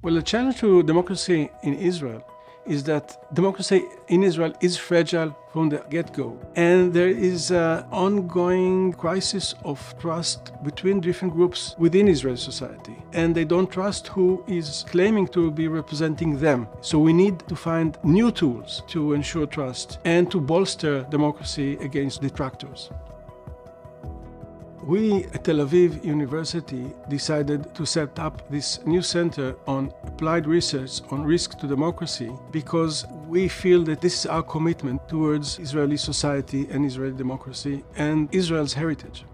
Well, the challenge to democracy in Israel is that democracy in Israel is fragile from the get-go. And there is an ongoing crisis of trust between different groups within Israeli society. And they don't trust who is claiming to be representing them. So we need to find new tools to ensure trust and to bolster democracy against detractors. We at Tel Aviv University decided to set up this new center on applied research on risk to democracy because we feel that this is our commitment towards Israeli society and Israeli democracy and Israel's heritage.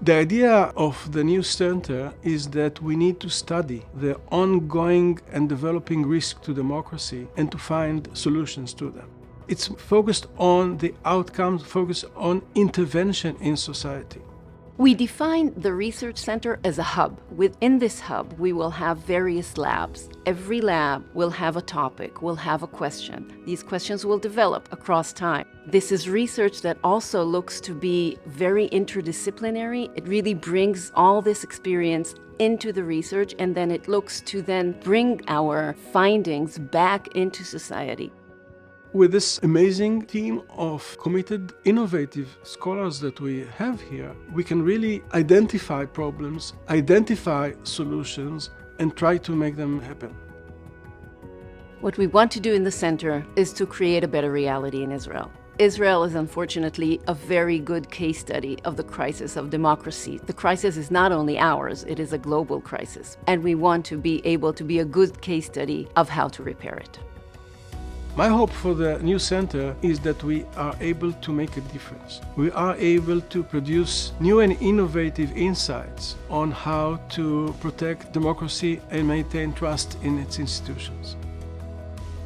The idea of the new center is that we need to study the ongoing and developing risk to democracy and to find solutions to them. It's focused on the outcomes, focused on intervention in society. We define the research center as a hub. Within this hub, we will have various labs. Every lab will have a topic, will have a question. These questions will develop across time. This is research that also looks to be very interdisciplinary. It really brings all this experience into the research, and then it looks to then bring our findings back into society. With this amazing team of committed, innovative scholars that we have here, we can really identify problems, identify solutions, and try to make them happen. What we want to do in the center is to create a better reality in Israel. Israel is unfortunately a very good case study of the crisis of democracy. The crisis is not only ours, it is a global crisis. And we want to be able to be a good case study of how to repair it. My hope for the new center is that we are able to make a difference. We are able to produce new and innovative insights on how to protect democracy and maintain trust in its institutions.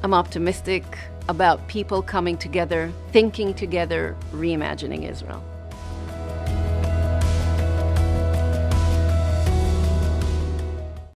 I'm optimistic about people coming together, thinking together, reimagining Israel.